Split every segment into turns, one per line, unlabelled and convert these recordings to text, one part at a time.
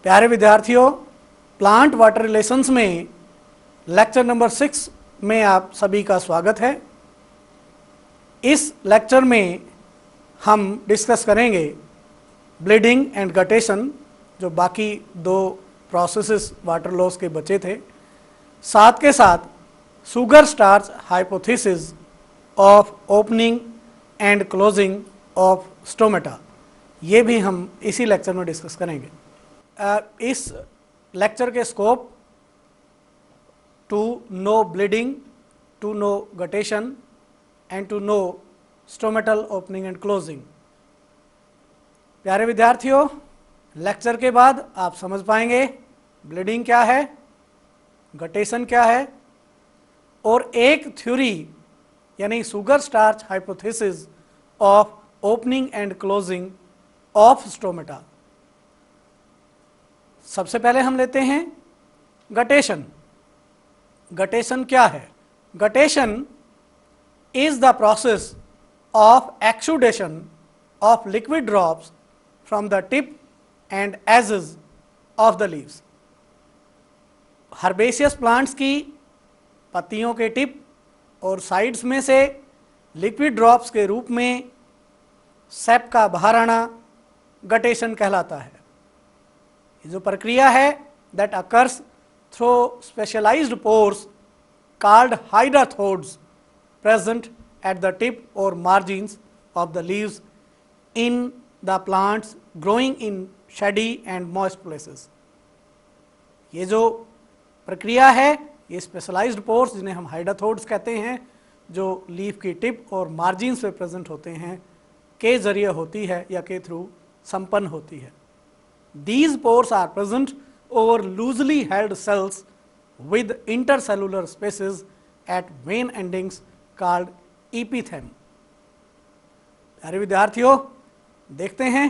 प्यारे विद्यार्थियों, plant water relations में लेक्चर नंबर 6 में आप सभी का स्वागत है। इस लेक्चर में हम डिस्कस करेंगे ब्लीडिंग एंड गटेशन, जो बाकी दो प्रोसेसेस वाटर लॉस के बचे थे, साथ के साथ sugar starch hypothesis of opening and closing of stomata, ये भी हम इसी लेक्चर में डिस्कस करेंगे। इस लेक्चर के scope to know bleeding, to know guttation and to know stomatal opening and closing. प्यारे विद्यार्थियों, लेक्चर के बाद आप समझ पाएंगे ब्लीडिंग क्या है, गटेशन क्या है, और एक थ्योरी यानी sugar starch hypothesis of opening and closing of stomata. सबसे पहले हम लेते हैं गटेशन। गटेशन क्या है? Guttation is the process of exudation of liquid drops from the tip and edges of the leaves. Herbaceous plants की पत्तियों के टिप और साइड्स में से लिक्विड ड्रॉप्स के रूप में सेप का बाहर आना गटेशन कहलाता है। ये जो प्रक्रिया है that occurs through specialised pores called hydathodes present at the tip और margins of the leaves in the plants growing in shady and moist places. ये जो प्रक्रिया है, ये स्पेशलाइज्ड पोर्स जिन्हें हम हाइड्राथोड्स कहते हैं, जो लीफ की टिप और मार्जिन्स पे प्रेजेंट होते हैं, के जरिए होती है या के थ्रू संपन्न होती है। These pores are present over loosely held cells with intercellular spaces at vein endings called epitheme। प्यारे विद्यार्थियों, देखते हैं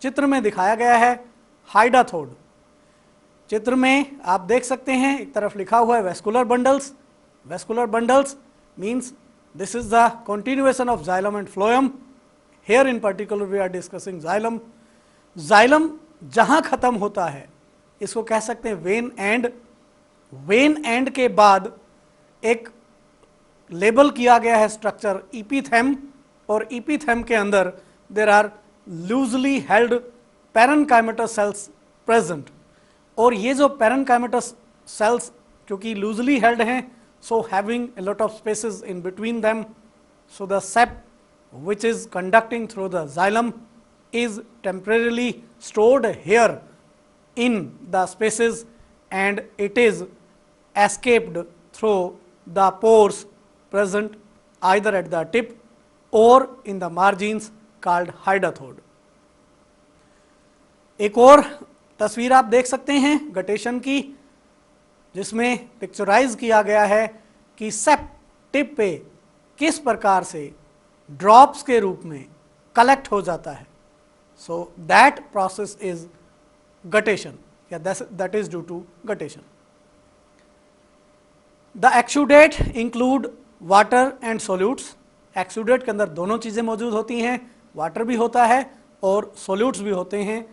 चित्र में दिखाया गया है हाइड्राथोड। चित्र में आप देख सकते हैं एक तरफ लिखा हुआ है vascular bundles. Vascular bundles means this is the continuation of xylem and phloem। Here in particular we are discussing xylem। xylem जहां खत्म होता है इसको कह सकते हैं वेन एंड। वेन एंड के बाद एक लेबल किया गया है स्ट्रक्चर ईपीथेम, और ईपीथेम के अंदर there are loosely held parenchymatous cells present. और ये जो पैरेन्काइमेटस सेल्स क्योंकि लूजली हेल्ड हैं, so having a lot of spaces in between them, so the sap which is conducting through the xylem is temporarily stored here in the spaces and it is escaped through the pores present either at the tip or in the margins called hydathode। एक और तस्वीर आप देख सकते हैं guttation की, जिसमें picturise किया गया है कि सेप टिप पे किस प्रकार से ड्रॉप्स के रूप में कलेक्ट हो जाता है। So that process is guttation या that is due to guttation. The exudate include water and solutes. Exudate के अंदर दोनों चीज़ें मौजूद होती हैं, वाटर भी होता है और सोल्यूट्स भी होते हैं।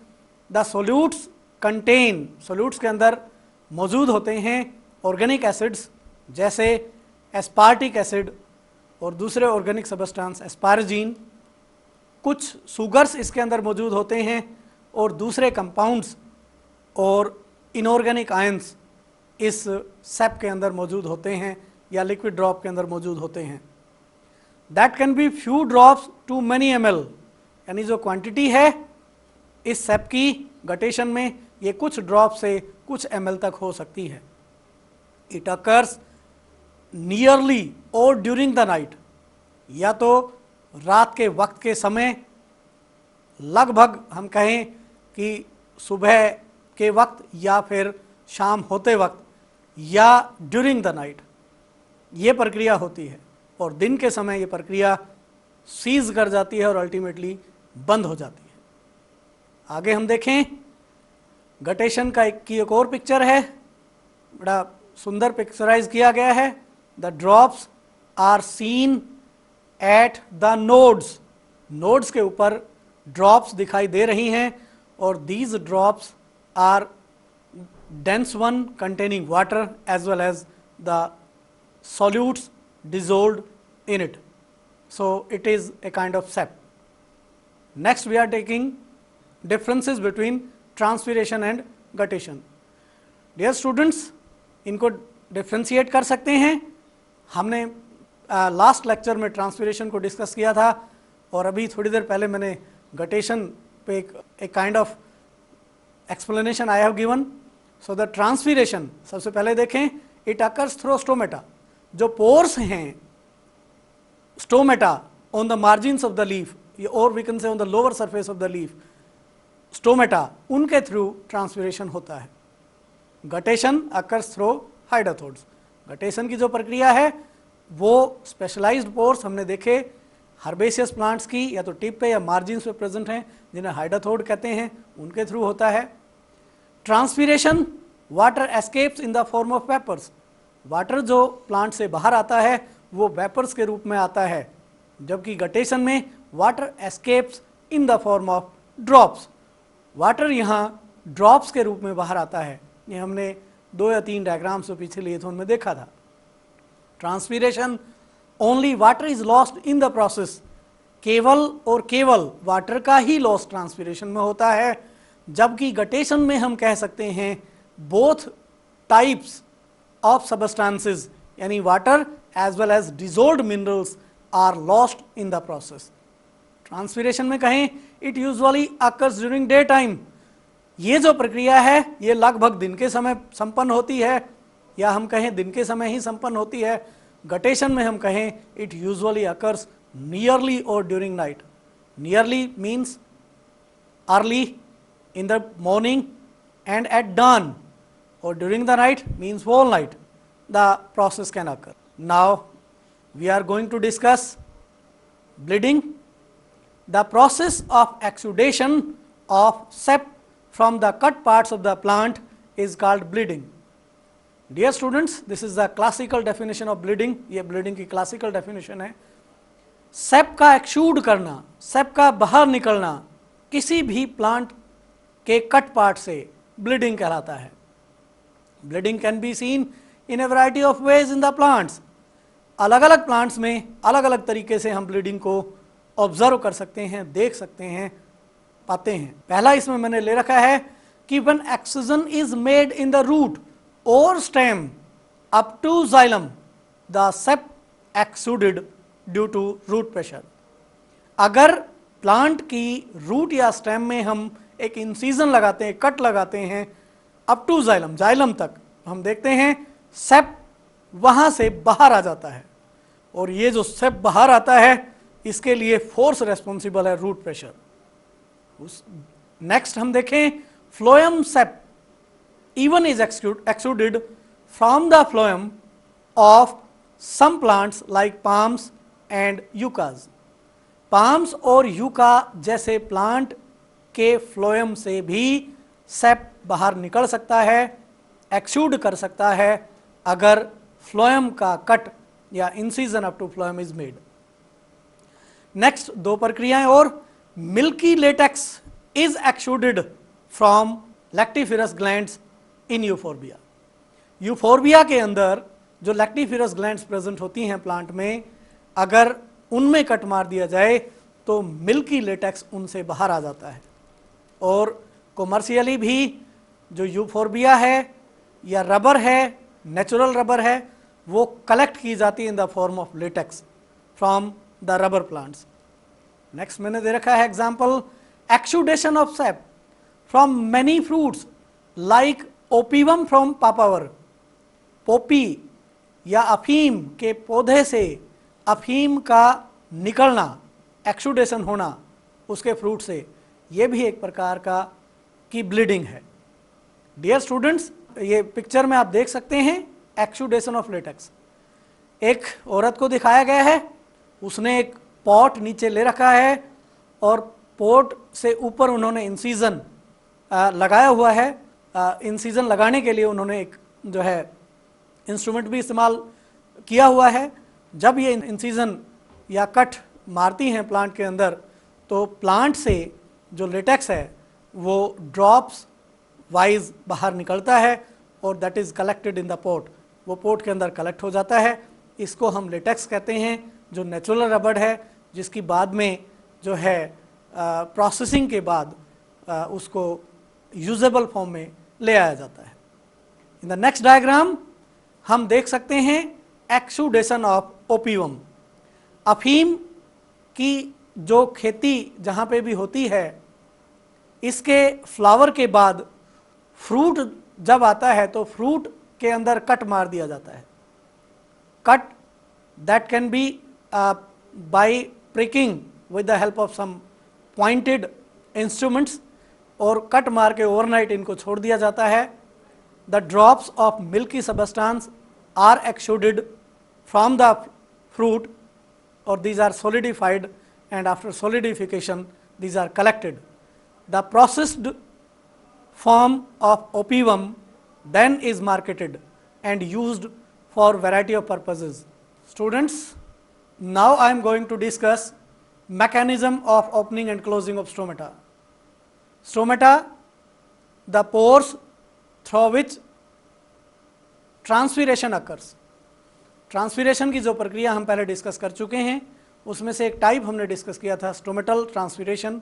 द सोल्यूट्स कंटेन, सोल्यूट्स के अंदर मौजूद होते हैं ऑर्गेनिक एसिड्स जैसे एस्पार्टिक एसिड और दूसरे ऑर्गेनिक सबस्टेंस एस्पारजीन। कुछ शुगर्स इसके अंदर मौजूद होते हैं और दूसरे कंपाउंड्स और इनऑर्गेनिक आयंस इस सेप के अंदर मौजूद होते हैं या लिक्विड ड्रॉप के अंदर मौजूद होते हैं। That can be few drops to many ml, यानी जो क्वांटिटी है इस सेप की गटेशन में, ये कुछ ड्रॉप से कुछ ml तक हो सकती है। इट अकर्स नियरली और ड्यूरिंग द नाइट, या तो रात के वक्त के समय, लगभग हम कहें कि सुबह के वक्त या फिर शाम होते वक्त, या ड्यूरिंग द नाइट ये प्रक्रिया होती है, और दिन के समय ये प्रक्रिया सीज कर जाती है और अल्टीमेटली बंद हो जाती है। आगे हम देखें गटेशन की एक और पिक्चर है, बड़ा सुंदर पिक्चराइज किया गया है। The drops are seen at the nodes. Nodes के ऊपर ड्रॉप्स दिखाई दे रही हैं और these drops are dense one containing water as well as the solutes dissolved in it. So it is a kind of sap. Next we are taking differences between transpiration and guttation. Dear students, इनको differentiate कर सकते हैं. हमने last lecture में transpiration को discuss किया था और अभी थोड़ी देर पहले मैंने गटेशन पे एक kind of explanation I have given. So the transpiration सबसे पहले देखें, इट अकर्स थ्रू स्टोमेटा. जो पोर्स हैं stomata on the margins of the leaf और we can say on the lower surface of the leaf, stomata, उनके through transpiration होता है. Guttation occurs through hydathodes. Guttation की जो प्रक्रिया है वो स्पेशलाइज्ड पोर्स हमने देखे हर्बेशियस प्लांट्स की या तो टिप पे या मार्जिन्स पे प्रेजेंट हैं जिन्हें हाइडाथोड कहते हैं, उनके थ्रू होता है. Transpiration, water escapes in the form of vapours. Water जो प्लांट से बाहर आता है वो वेपर्स के रूप में आता है, जबकि गटेशन में water escapes in the form of drops. Water यहाँ ड्रॉप्स के रूप में बाहर आता है. ये हमने 2 या 3 डायग्राम्स जो पीछे लिए थे उनमें देखा था. Transpiration, only water is lost in the process. केवल और केवल वाटर का ही लॉस ट्रांसपिरेशन में होता है, जबकि गटेशन में हम कह सकते हैं बोथ टाइप्स ऑफ सबस्टेंसेस यानी water as well as dissolved minerals are lost in the process. Transpiration में कहें it usually occurs during day time. ये जो प्रक्रिया है ये लगभग दिन के समय संपन्न होती है, या हम कहें दिन के समय ही संपन्न होती है. गटेशन में हम कहें इट यूजुअली अकर्स नियरली और during night. Nearly means early in the morning and at dawn, or during the night means whole night the process can occur. Now we are going to discuss bleeding. The process of exudation of sap from the cut parts of the plant is called bleeding. Dear students, this is the classical definition of bleeding. ये bleeding की classical definition है. SAP का एक्सूड करना, SAP का बाहर निकलना किसी भी प्लांट के कट पार्ट से ब्लीडिंग कहलाता है. Bleeding can be seen in A variety of ways in the plants. अलग अलग प्लांट्स में अलग अलग तरीके से हम ब्लीडिंग को ऑब्जर्व कर सकते हैं, देख सकते हैं, पाते हैं. पहला इसमें मैंने ले रखा है कि when excision is made in the root और stem up to xylem the sap exuded due to root pressure. अगर प्लांट की रूट या स्टेम में हम एक इंसीजन लगाते हैं, कट लगाते हैं अप टू जाइलम, जाइलम तक, हम देखते हैं सेप वहां से बाहर आ जाता है. और ये जो सेप बाहर आता है इसके लिए फोर्स रेस्पॉन्सिबल है रूट प्रेशर. नेक्स्ट हम देखें phloem shape even is exuded from the phloem of some plants like palms and yuccas. palms और yucca जैसे प्लांट के फ्लोएम से भी सेप बाहर निकल सकता है, एक्सूड कर सकता है अगर फ्लोएम का कट या incision up to phloem is made. Next दो प्रक्रियाएं और. Milky latex is exuded from lactiferous glands in Euphorbia. Euphorbia के अंदर जो लैक्टिफेरस ग्लैंड्स प्रेजेंट होती हैं प्लांट में, अगर उनमें कट मार दिया जाए तो मिल्की लेटेक्स उनसे बाहर आ जाता है. और कॉमर्शियली भी जो यूफोर्बिया है या रबर है, नेचुरल रबर है, वो कलेक्ट की जाती है in the form of latex from the rubber plants. Next मैंने दे रखा है example exudation of sap from many fruits like opium from Papaver. Poppy या अफीम के पौधे से अफीम का निकलना, एक्सूडेशन होना उसके फ्रूट से, ये भी एक प्रकार का की ब्लीडिंग है. डियर स्टूडेंट्स, ये पिक्चर में आप देख सकते हैं एक्सूडेशन ऑफ लेटेक्स. एक औरत को दिखाया गया है, उसने एक पॉट नीचे ले रखा है और पॉट से ऊपर उन्होंने इंसीजन लगाया हुआ है. इंसीजन लगाने के लिए उन्होंने एक जो है इंस्ट्रूमेंट भी इस्तेमाल किया हुआ है. जब ये इंसीजन या कट मारती हैं प्लांट के अंदर तो प्लांट से जो लेटेक्स है वो ड्रॉप्स वाइज बाहर निकलता है और that is collected in the port, वो पोर्ट के अंदर कलेक्ट हो जाता है। इसको हम लेटेक्स कहते हैं, जो नेचुरल रबड़ है, जिसकी बाद में जो है प्रोसेसिंग के बाद उसको यूजेबल फॉर्म में ले आया जाता है। इन द नेक्स्ट डायग्राम हम देख सकते हैं एक्सुडेशन ऑफ ओपियम। अफीम की जो खेती जहाँ पे भी होती है, इसके फ्लावर के बाद फ्रूट जब आता है तो फ्रूट के अंदर कट मार दिया जाता है। Cut that can be by pricking with the help of some pointed instruments, और कट मार के ओवरनाइट इनको छोड़ दिया जाता है। The drops of milky substance are exuded from the fruit और these are solidified, and after solidification these are collected. The processed form of opium then is marketed and used for variety of purposes. Students, now I am going to discuss mechanism of opening and closing of stomata. Stomata, the pores through which transpiration occurs. Transpiration की जो प्रक्रिया हम पहले discuss कर चुके हैं, उसमें से एक टाइप हमने डिस्कस किया था स्टोमेटल ट्रांसपीरेशन।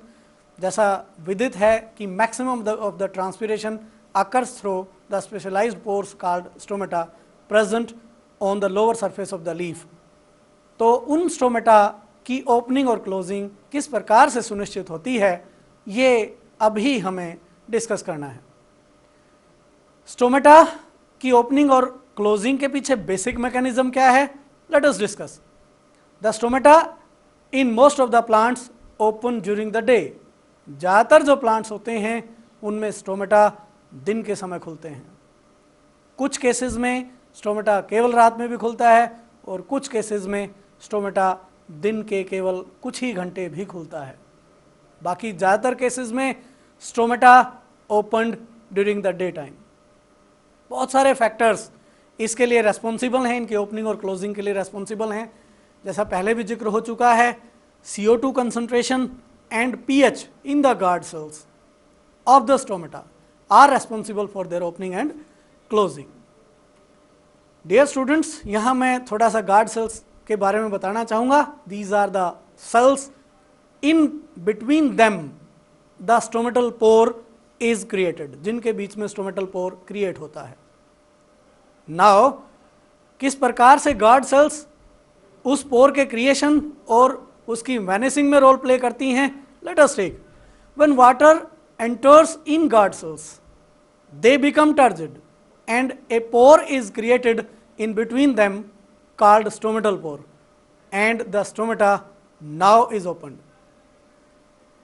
जैसा विदित है कि maximum of the transpiration occurs through the specialised pores called stomata present on the lower surface of the leaf. तो उन स्टोमेटा की ओपनिंग और क्लोजिंग किस प्रकार से सुनिश्चित होती है, ये अभी हमें डिस्कस करना है। स्टोमेटा की ओपनिंग और क्लोजिंग के पीछे बेसिक मैकेनिज्म क्या है, let us discuss. The stomata in most of the plants open during the day. ज़्यादातर जो प्लांट्स होते हैं उनमें स्टोमेटा दिन के समय खुलते हैं। कुछ केसेस में स्टोमेटा केवल रात में भी खुलता है और कुछ केसेस में स्टोमेटा दिन के केवल कुछ ही घंटे भी खुलता है। बाकी ज़्यादातर केसेस में stomata opened during the day time. बहुत सारे फैक्टर्स इसके लिए रेस्पॉन्सिबल हैं, इनके ओपनिंग और क्लोजिंग के लिए रेस्पॉन्सिबल हैं। जैसा पहले भी जिक्र हो चुका है, CO2 concentration and pH in the guard cells of the stomata are responsible for their opening and closing. Dear students, यहाँ मैं थोड़ा सा गार्ड सेल्स के बारे में बताना चाहूँगा। These are the cells in between them the stomatal pore is created, जिनके बीच में स्टोमेटल पोर क्रिएट होता है। नाउ किस प्रकार से गार्ड सेल्स उस पोर के क्रिएशन और उसकी वैनिसिंग में रोल प्ले करती हैं, let us take. When water enters in guard cells they become turgid and a pore is created in between them called stomatal pore and the stomata now is opened.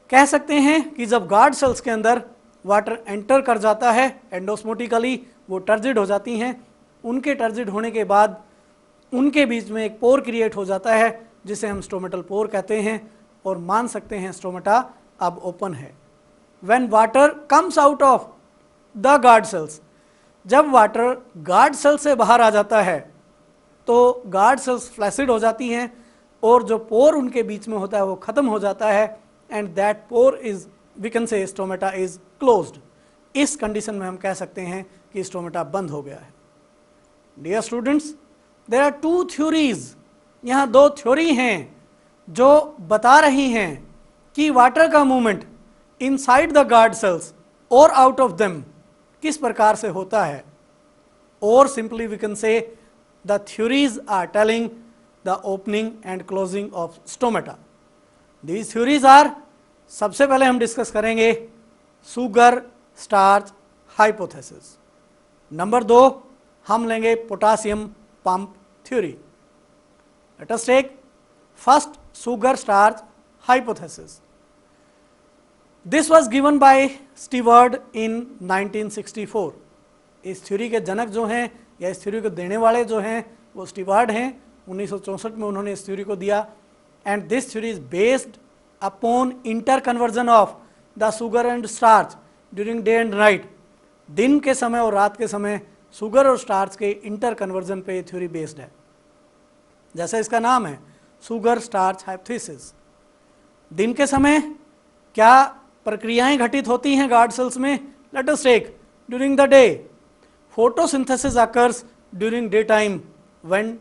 कह सकते हैं कि जब guard cells के अंदर water enter कर जाता है एंडोस्मोटिकली, वो टर्जिड हो जाती हैं। उनके टर्जिड होने के बाद उनके बीच में एक पोर क्रिएट हो जाता है जिसे हम स्टोमेटल पोर कहते हैं, और मान सकते हैं स्टोमेटा अब ओपन है। When water comes out of the guard sales, जब वाटर गार्ड सेल से बाहर आ जाता है तो गार्ड सेल्स फ्लैसिड हो जाती हैं और जो पोर उनके बीच में होता है वो ख़त्म हो जाता है, and that pore is we can say stomata is closed. इस कंडीशन में हम कह सकते हैं कि स्टोमेटा बंद हो गया है। Dear students, there are two theories, यहाँ दो थ्योरी हैं जो बता रही हैं कि वाटर का movement inside the guard cells और आउट ऑफ देम किस प्रकार से होता है, और simply we can say the theories are telling the opening and closing of stomata. These theories are, सबसे पहले हम डिस्कस करेंगे सुगर स्टार्च हाइपोथेसिस। नंबर 2 हम लेंगे potassium pump theory. Let us take first sugar starch hypothesis. This was given by Steward in 1964। इस theory के जनक जो हैं या इस थ्योरी को देने वाले जो हैं वो स्टीवर्ड हैं। 1964 में उन्होंने इस थ्योरी को दिया, and this theory is based upon inter conversion of the sugar and starch during day and night. दिन के समय और रात के समय सुगर और स्टार्च के इंटर कन्वर्जन पे ये थ्योरी बेस्ड है। जैसा इसका नाम है, सुगर स्टार्च हाइपोथेसिस। दिन के समय क्या प्रक्रियाएं घटित होती हैं गार्ड सेल्स में? Let us take during the day. Photosynthesis occurs during daytime when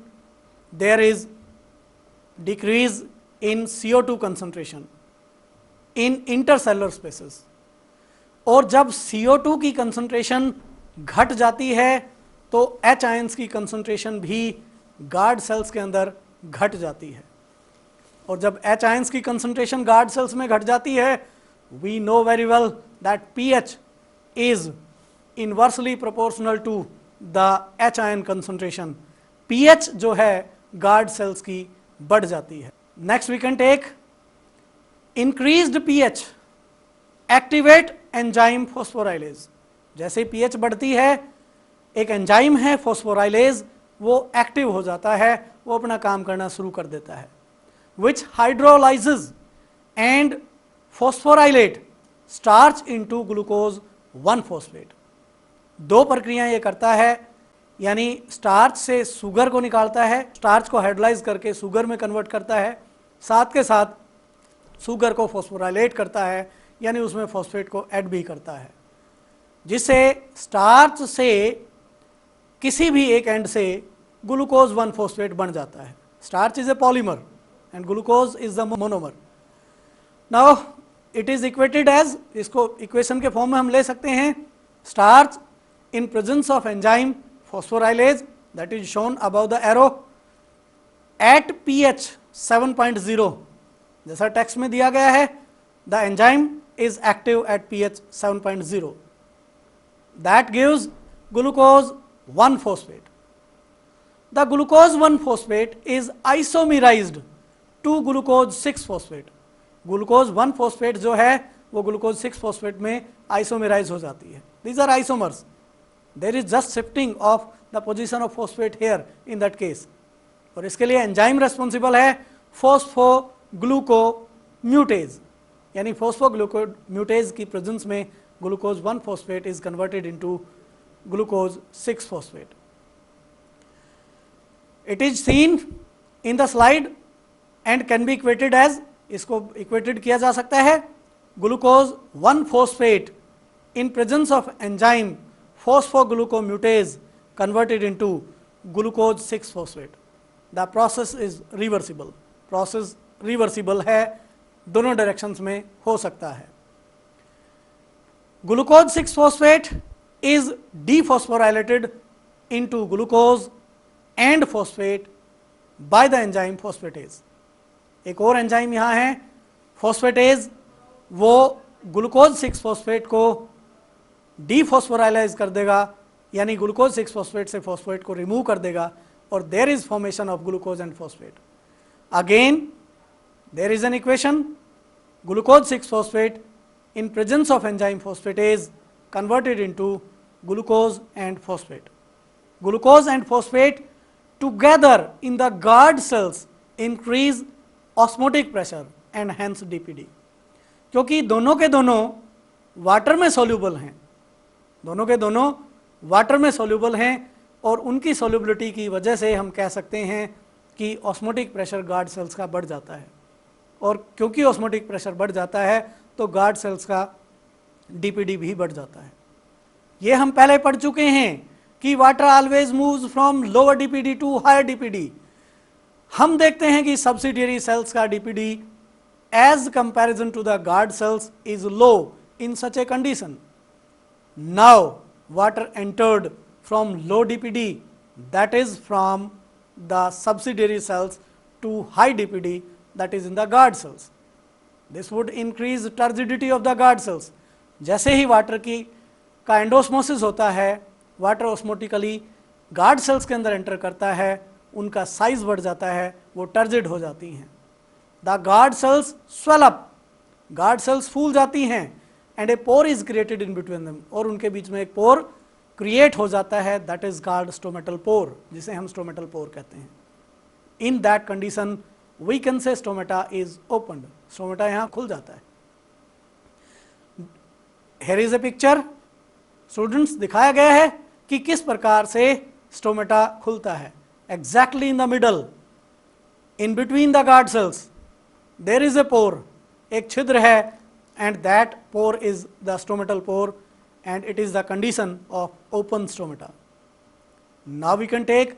there is decrease in CO2 concentration in intercellular spaces. और जब CO2 की कंसंट्रेशन घट जाती है तो H आयंस की कंसंट्रेशन भी गार्ड सेल्स के अंदर घट जाती है. और जब H आयंस की कंसंट्रेशन गार्ड सेल्स में घट जाती है, we know very well that pH is inversely proportional to the H ion concentration. pH जो है गार्ड सेल्स की बढ़ जाती है. Next we can take increased pH activate enzyme phosphorylase. जैसे pH बढ़ती है, एक एंजाइम है फॉस्फोराइलेज, वो एक्टिव हो जाता है, वो अपना काम करना शुरू कर देता है, which hydrolyses and phosphorylate starch into glucose 1-फॉस्फेट. दो प्रक्रियाएं ये करता है, यानी स्टार्च से शुगर को निकालता है, स्टार्च को हाइड्रोलाइज करके शुगर में कन्वर्ट करता है, साथ के साथ शुगर को फॉस्फोराइलेट करता है, यानी उसमें फॉस्फेट को ऐड भी करता है, जिससे स्टार्च से किसी भी एक एंड से ग्लूकोज 1-फॉस्फेट बन जाता है. Starch is a polymer and glucose is the monomer. Now it is equated as, इसको इक्वेशन के फॉर्म में हम ले सकते हैं, starch in presence of enzyme phosphorylase that is shown about the arrow at pH 7.0. जैसा टेक्स्ट में दिया गया है, the enzyme is active at pH 7.0. That gives glucose 1-phosphate. The glucose 1-phosphate is isomerized to glucose 6-phosphate. Glucose 1-phosphate जो है वो glucose 6-phosphate में isomerize हो जाती है. These are isomers. There is just shifting of the position of phosphate here in that case. और इसके लिए एंजाइम रेस्पॉन्सिबल है फॉस्फोग्लूकोम्यूटेज, यानी फॉस्फोग्लूकोम्यूटेज की प्रेजेंस में ग्लूकोज 1-फॉस्फेट इज कन्वर्टेड इनटू ग्लूकोज 6-फॉस्फेट. It is seen in the slide and can be equated as, इसको इक्वेटेड किया जा सकता है, ग्लूकोज 1-फॉस्फेट in presence of enzyme phosphoglucomutase converted into glucose 6-फॉस्फेट. The process is reversible. Process reversible है, दोनों डायरेक्शंस में हो सकता है. ग्लूकोज 6-फॉस्फेट is dephosphorylated into glucose and phosphate by the enzyme phosphatase. एक और एंजाइम यहाँ है फॉस्फेटेज, वो ग्लूकोज 6-फॉस्फेट को डीफॉस्फोराइलाइज कर देगा, यानी ग्लूकोज 6-फॉस्फेट से फॉस्फेट को रिमूव कर देगा, और there is formation of glucose and phosphate. Again there is an equation, glucose 6-phosphate in presence of enzyme phosphatase converted into glucose and phosphate. Glucose and phosphate together in the guard cells increase osmotic pressure and hence DPD. क्योंकि दोनों के दोनों water में soluble हैं, दोनों के दोनों water में soluble हैं, और उनकी solubility की वजह से हम कह सकते हैं कि osmotic pressure guard cells का बढ़ जाता है, और क्योंकि ऑस्मोटिक प्रेशर बढ़ जाता है तो गार्ड सेल्स का डीपीडी भी बढ़ जाता है. ये हम पहले पढ़ चुके हैं कि water always moves from lower DPD to higher DPD. हम देखते हैं कि सब्सिडियरी सेल्स का DPD as comparison to the guard cells is low in such a condition. Now water entered from low DPD, that is from the subsidiary cells to high DPD, that is in the guard cells. This would increase turgidity of the guard cells. जैसे ही water की का endosmosis होता है, water osmotically guard cells के अंदर enter करता है, उनका साइज बढ़ जाता है, वो टर्जिड हो जाती हैं. The guard cells swell up, guard cells फूल जाती हैं, and a pore is created in between them, और उनके बीच में एक पोर क्रिएट हो जाता है, दैट इज कॉल्ड स्टोमेटल पोर, जिसे हम स्टोमेटल पोर कहते हैं. In that condition we can say stomata is opened. Stomata यहाँ खुल जाता है. Here is a picture. Students, दिखाया गया है कि किस प्रकार से स्टोमेटा खुलता है. Exactly in the middle, in between the guard cells, there is a pore. एक छिद्र है, and that pore is the stomatal pore, and it is the condition of open stomata. Now we can take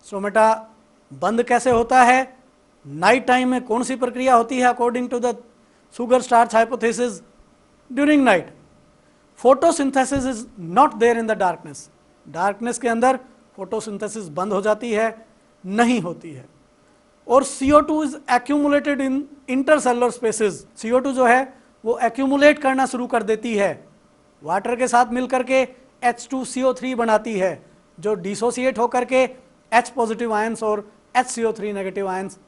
stomata बंद कैसे होता है, night time में कौन सी प्रक्रिया होती है according to the sugar starch hypothesis. During night photosynthesis is not there in the darkness. Darkness के अंदर फोटोसिंथेसिस बंद हो जाती है, नहीं होती है. और CO2 is accumulated in intercellular spaces. CO2 जो है वो एक्यूमुलेट करना शुरू कर देती है, वाटर के साथ मिलकर के H2CO3 बनाती है, जो डिसोसिएट होकर के H पॉजिटिव आयंस और HCO3 नेगेटिव आयंस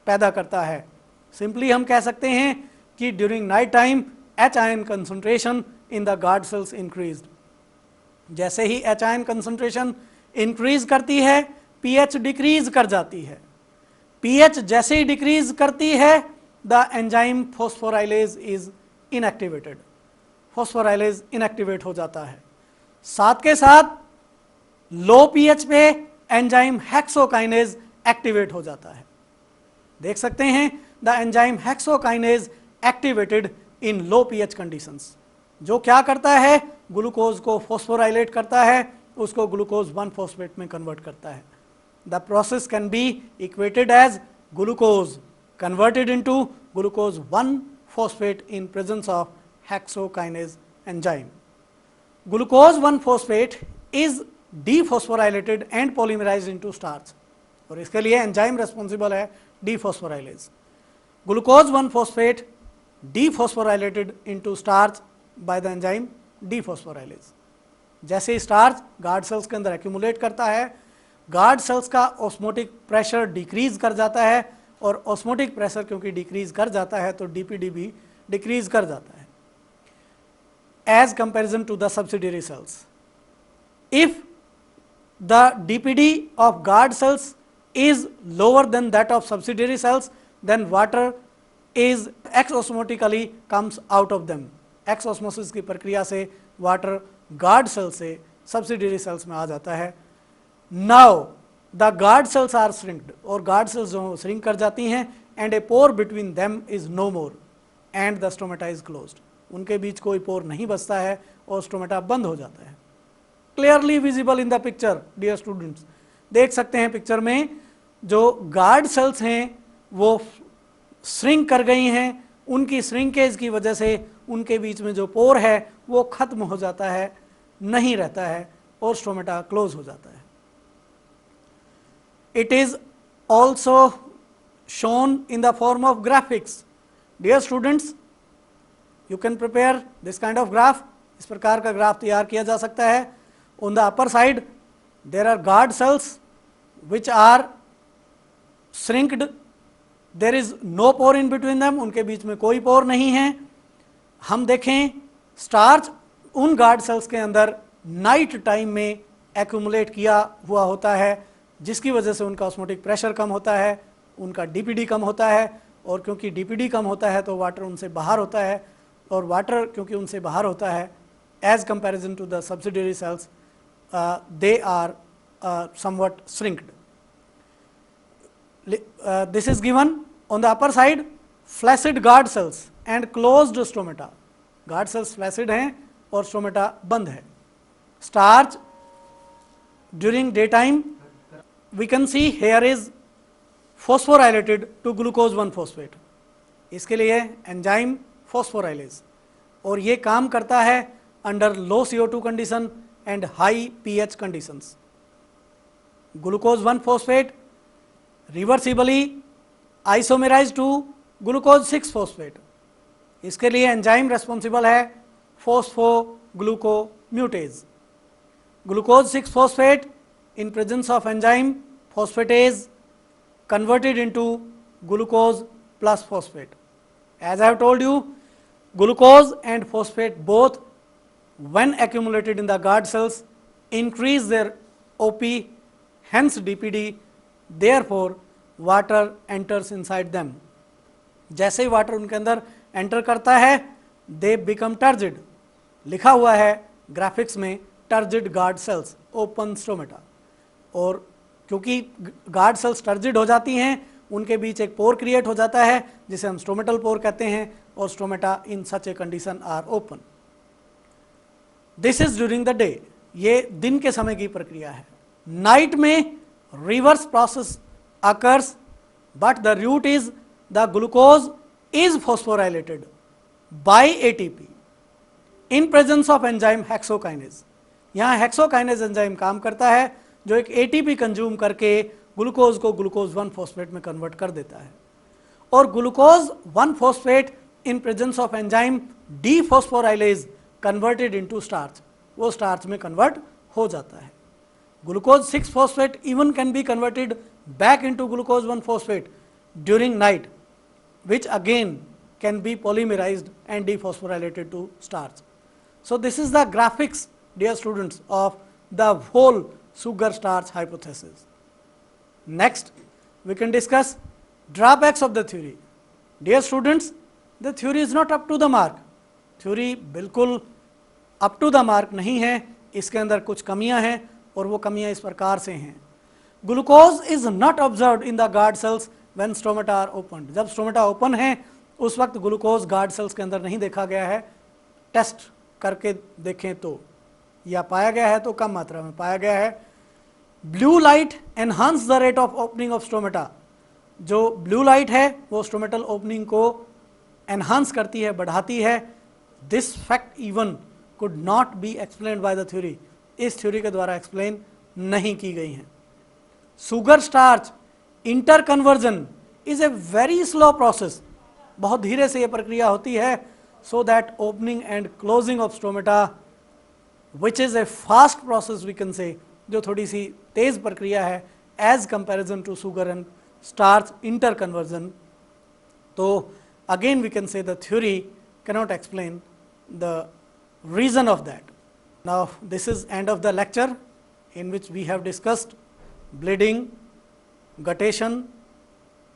पैदा करता है. सिंपली हम कह सकते हैं कि during night time H ion concentration in the guard sales increased. जैसे ही H आयन कंसंट्रेशन इंक्रीज करती है, pH डिक्रीज कर जाती है. pH जैसे ही डिक्रीज करती है, the enzyme phosphorylase is inactivated. Phosphorylase inactivate हो जाता है. साथ के साथ लो pH पे एंजाइम हेक्सोकाइनेज एक्टिवेट हो जाता है. देख सकते हैं the enzyme hexokinase activated in low pH conditions, जो क्या करता है, ग्लूकोज को फॉस्फोराइलेट करता है, उसको ग्लूकोज 1 फॉस्फेट में कन्वर्ट करता है. The process can be equated as glucose converted into glucose 1 phosphate in presence of hexokinase enzyme. Glucose 1 phosphate is dephosphorylated and polymerised into starch, और इसके लिए एंजाइम रेस्पॉन्सिबल है dephosphorylase. Glucose 1 phosphate dephosphorylated into starch by the enzyme dephosphorylase. जैसे starch guard cells के अंदर accumulate करता है, guard cells का ऑस्मोटिक प्रेशर डिक्रीज कर जाता है, और ऑस्मोटिक प्रेशर क्योंकि डिक्रीज कर जाता है तो डीपीडी भी डिक्रीज कर जाता है. As comparison to the subsidiary cells, if the DPD of guard cells is lower than that of subsidiary cells, then water is exosmotically comes out of them. Exosmosis की प्रक्रिया से वाटर गार्ड सेल से subsidiary cells में आ जाता है. Now the guard cells are shrunk, और guard cells जो श्रिंक कर जाती हैं, and a pore between them is no more and the stomata is closed. उनके बीच कोई पोर नहीं बचता है और स्टोमेटा बंद हो जाता है. Clearly visible in the picture dear students. देख सकते हैं पिक्चर में जो गार्ड सेल्स हैं वो श्रिंक कर गई हैं, उनकी श्रिंकेज की वजह से उनके बीच में जो पोर है वो खत्म हो जाता है, नहीं रहता है, और स्टोमेटा क्लोज हो जाता है. It is also shown in the form of graphics. Dear students, you can prepare this kind of graph. इस प्रकार का ग्राफ तैयार किया जा सकता है. On the upper side there are guard cells which are shrinked, there is no pore in between them, उनके बीच में कोई पोर नहीं है. हम देखें स्टार्च उन गार्ड सेल्स के अंदर नाइट टाइम में एक्यूमुलेट किया हुआ होता है, जिसकी वजह से उनका ऑस्मोटिक प्रेशर कम होता है, उनका डीपीडी कम होता है, और क्योंकि डीपीडी कम होता है तो वाटर उनसे बाहर होता है, और वाटर क्योंकि उनसे बाहर होता है as comparison to the subsidiary cells they are somewhat shrinked. This is given on the upper side, flaccid guard cells and closed stomata. Guard cells flaccid हैं और stomata बंद है. Starch during daytime we can see here is phosphorylated to glucose 1 phosphate. इसके लिए enzyme phosphorylase, और ये काम करता है under low CO2 condition and high pH conditions. Glucose 1 phosphate reversibly isomerized to glucose 6 phosphate. इसके लिए एंजाइम रेस्पॉन्सिबल है फॉस्फोग्लूकोम्यूटेज. Glucose 6 phosphate in presence of enzyme phosphatase converted into glucose plus phosphate. As I have told you, glucose and phosphate both when accumulated in the guard cells increase their OP, hence DPD, therefore water enters inside them. जैसे ही water उनके अंदर enter करता है they become turgid. लिखा हुआ है graphics में turgid guard cells, open stomata. और क्योंकि गार्ड सेल्स टर्जिड हो जाती हैं, उनके बीच एक पोर क्रिएट हो जाता है जिसे हम स्टोमेटल पोर कहते हैं, और stomata in such a condition are open. This is during the day, ये दिन के समय की प्रक्रिया है। नाइट में reverse process occurs, but the route is the glucose is phosphorylated by ATP in presence of enzyme hexokinase. यहाँ hexokinase enzyme काम करता है जो एक एटीपी कंज्यूम करके ग्लूकोज को ग्लूकोज 1 फॉस्फेट में कन्वर्ट कर देता है, और glucose 1 phosphate in presence of enzyme dephosphorylase converted into starch, वो स्टार्च में कन्वर्ट हो जाता है। Glucose 6 phosphate even can be converted back into glucose 1 phosphate during night, which again can be polymerized and dephosphorylated to starch. So this is the graphics, dear students, of the whole sugar starch hypothesis. Next, we can discuss drawbacks of the theory. Dear students, the theory is not up to the mark. Theory बिल्कुल up to the mark नहीं है, इसके अंदर कुछ कमियां हैं और वो कमियां इस प्रकार से हैं। Glucose is not observed in the guard cells when stomata are opened. जब स्टोमेटा ओपन है उस वक्त ग्लूकोज गार्ड सेल्स के अंदर नहीं देखा गया है, टेस्ट करके देखें तो, या पाया गया है तो कम मात्रा में पाया गया है। Blue light enhance the rate of opening of stomata, जो ब्लू लाइट है वो स्टोमेटल ओपनिंग को एनहांस करती है, बढ़ाती है। This fact even could not be explained by the theory, इस थ्योरी के द्वारा एक्सप्लेन नहीं की गई हैं। Sugar starch interconversion is a very slow process, बहुत धीरे से ये प्रक्रिया होती है, so that opening and closing of stomata which is a fast process we can say, जो थोड़ी सी तेज प्रक्रिया है as comparison to sugar and starch interconversion. तो again we can say the theory cannot explain the reason of that. Now this is end of the lecture in which we have discussed bleeding, guttation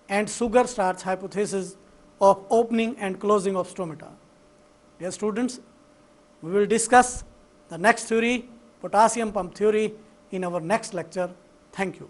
and sugar starch hypothesis of opening and closing of stomata. Dear students, we will discuss the next theory, potassium pump theory, in our next lecture. Thank you.